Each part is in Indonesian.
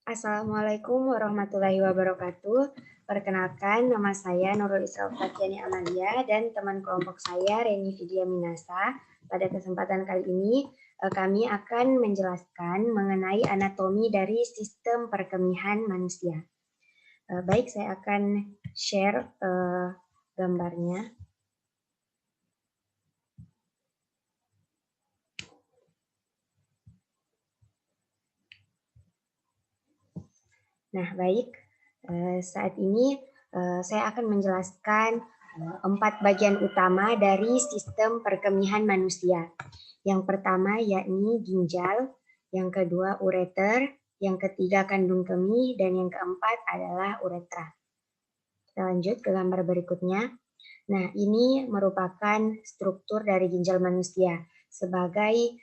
Assalamualaikum warahmatullahi wabarakatuh. Perkenalkan, nama saya Nurul Isra Fatiani Amalia dan teman kelompok saya Reni Vidya Minasa. Pada kesempatan kali ini, kami akan menjelaskan mengenai anatomi dari sistem perkemihan manusia. Baik, saya akan share gambarnya. Nah, baik. Saat ini saya akan menjelaskan 4 bagian utama dari sistem perkemihan manusia. Yang pertama yakni ginjal, yang kedua ureter, yang ketiga kandung kemih, dan yang keempat adalah uretra. Kita lanjut ke gambar berikutnya. Nah, ini merupakan struktur dari ginjal manusia sebagai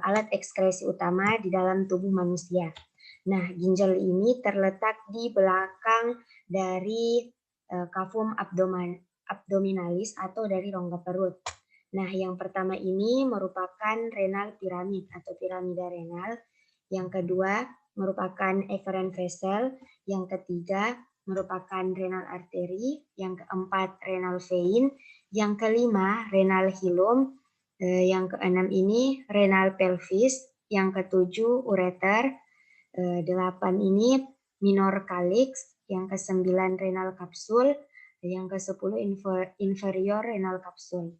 alat ekskresi utama di dalam tubuh manusia. Nah, ginjal ini terletak di belakang dari cavum abdominalis atau dari rongga perut. Nah, yang pertama ini merupakan renal piramid atau piramida renal. Yang kedua merupakan efferent vessel. Yang ketiga merupakan renal arteri. Yang keempat renal vein. Yang kelima renal hilum. Yang keenam ini renal pelvis. Yang ketujuh ureter. 8 ini minor calyx, yang ke-9 renal kapsul, yang ke-10 inferior renal kapsul.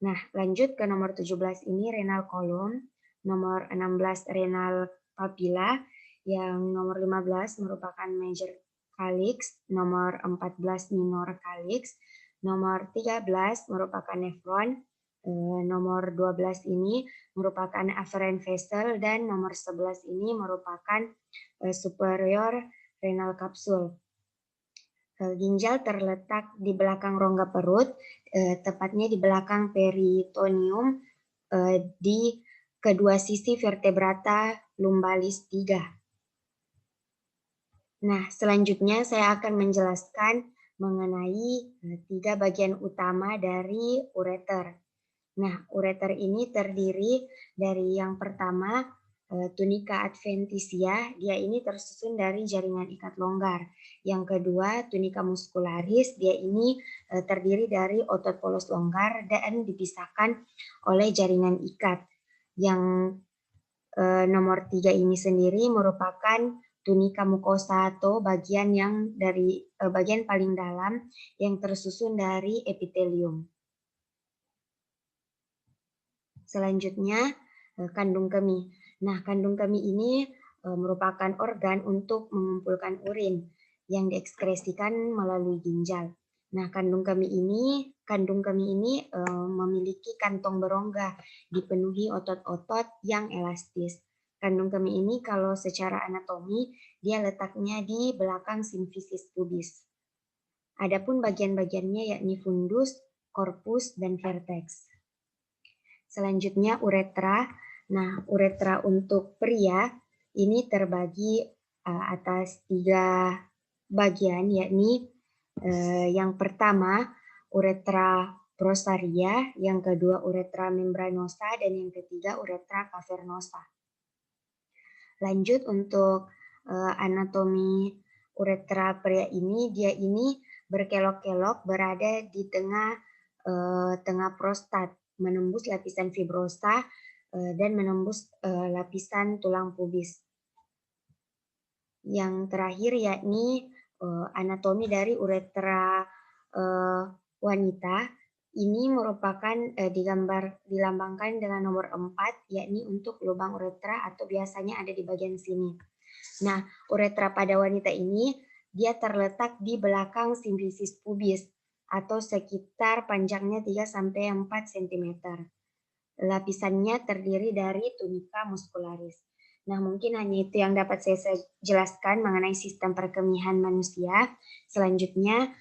Nah, lanjut ke nomor 17 ini renal kolom, nomor 16 renal papilla, yang nomor 15 merupakan major calyx, nomor 14 minor calyx, nomor 13 merupakan nephron, nomor 12 ini merupakan afferent vessel, dan nomor 11 ini merupakan superior renal kapsul. Ginjal terletak di belakang rongga perut, tepatnya di belakang peritoneum, di kedua sisi vertebrata lumbalis 3. Nah, selanjutnya saya akan menjelaskan mengenai 3 bagian utama dari ureter. Nah, ureter ini terdiri dari yang pertama tunica adventitia, dia ini tersusun dari jaringan ikat longgar. Yang kedua tunica muscularis, dia ini terdiri dari otot polos longgar dan dipisahkan oleh jaringan ikat. Yang nomor 3 ini sendiri merupakan tunica mucosa atau bagian yang dari bagian paling dalam yang tersusun dari epitelium. Selanjutnya, kandung kemih. Nah, kandung kemih ini merupakan organ untuk mengumpulkan urin yang diekskresikan melalui ginjal. Nah, kandung kemih ini memiliki kantong berongga dipenuhi otot-otot yang elastis. Kandung kemih ini kalau secara anatomi dia letaknya di belakang simfisis pubis. Adapun bagian-bagiannya yakni fundus, corpus, dan vertex. Selanjutnya uretra. Nah, uretra untuk pria ini terbagi atas 3 bagian, yakni yang pertama uretra prostaria, yang kedua uretra membranosa, dan yang ketiga uretra cavernosa. Lanjut untuk anatomi uretra pria ini, dia ini berkelok-kelok berada di tengah prostat, menembus lapisan fibrosa dan menembus lapisan tulang pubis. Yang terakhir yakni anatomi dari uretra wanita. Ini merupakan dilambangkan dengan nomor 4, yakni untuk lubang uretra atau biasanya ada di bagian sini. Nah, uretra pada wanita ini dia terletak di belakang simfisis pubis atau sekitar panjangnya 3-4 cm. Lapisannya terdiri dari tunica muscularis. Nah, mungkin hanya itu yang dapat saya jelaskan mengenai sistem perkemihan manusia. Selanjutnya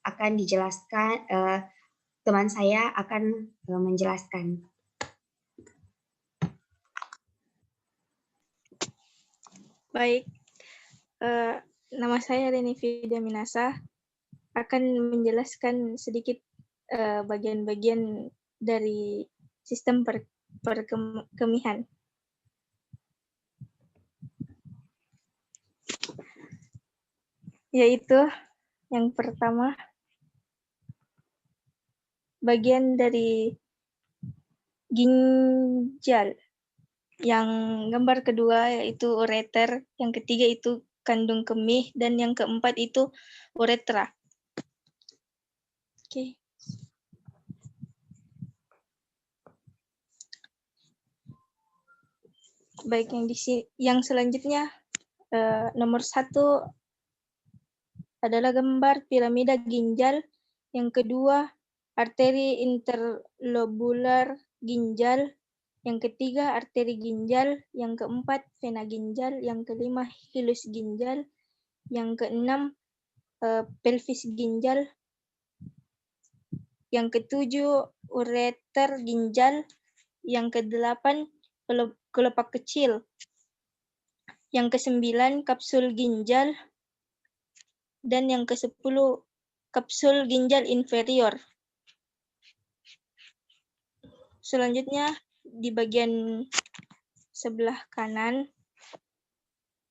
akan dijelaskan, teman saya akan menjelaskan. Baik, nama saya Reni Vidya Minasa, akan menjelaskan sedikit bagian-bagian dari sistem perkemihan. yaitu yang pertama bagian dari ginjal, yang gambar kedua yaitu ureter, yang ketiga itu kandung kemih, dan yang keempat itu uretra. Oke. Baik, yang selanjutnya nomor 1 adalah gambar piramida ginjal, yang kedua arteri interlobular ginjal, yang ketiga arteri ginjal, yang keempat vena ginjal, yang kelima hilus ginjal, yang keenam pelvis ginjal, yang ketujuh ureter ginjal, yang kedelapan kelopak kecil, yang kesembilan kapsul ginjal, dan yang ke-10 kapsul ginjal inferior. Selanjutnya di bagian sebelah kanan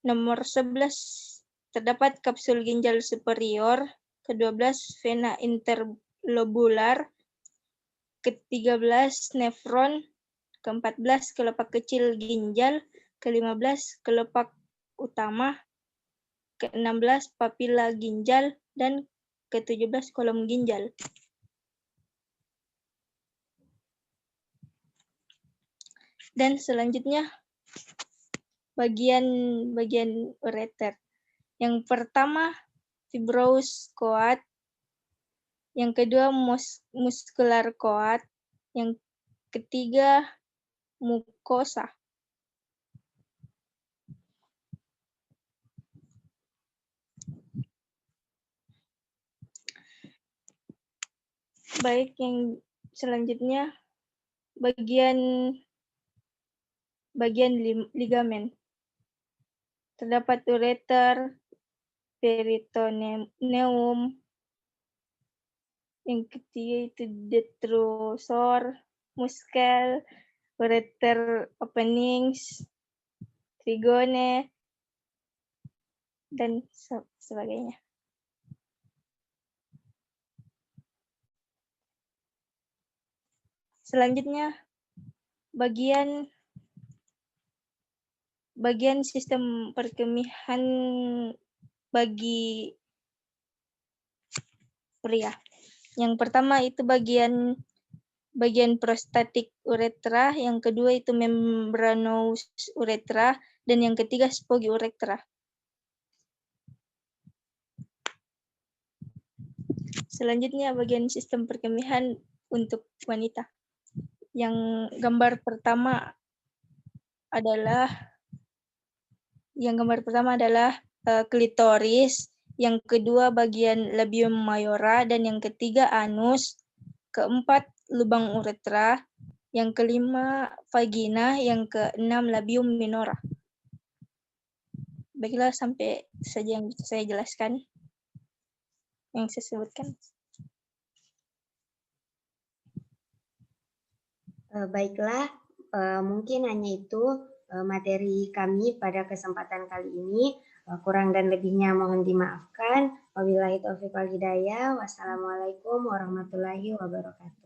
nomor 11 terdapat kapsul ginjal superior, ke-12 vena interlobular, ke-13 nefron, ke-14 kelopak kecil ginjal, ke-15 kelopak utama, ke-16 papila ginjal, dan ke-17 kolom ginjal. Dan selanjutnya bagian ureter. Yang pertama fibrous coat, yang kedua muscular coat, yang ketiga mukosa. Baik, yang selanjutnya bagian ligamen. Terdapat ureter, peritoneum, yang ketiga itu detrusor, muskel, ureter openings, trigone, dan sebagainya. Selanjutnya bagian sistem perkemihan bagi pria. Yang pertama itu bagian prostatic uretra, yang kedua itu membranous uretra, dan yang ketiga spogi uretra. Selanjutnya bagian sistem perkemihan untuk wanita. Yang gambar pertama adalah klitoris, yang kedua bagian labium mayora, dan yang ketiga anus, keempat lubang uretra, yang kelima vagina, yang keenam labium minora. Baiklah, sampai saja yang bisa saya jelaskan, yang saya sebutkan. Baiklah, mungkin hanya itu materi kami pada kesempatan kali ini. Kurang dan lebihnya mohon dimaafkan. Wabillahi taufiq wal hidayah. Wassalamualaikum warahmatullahi wabarakatuh.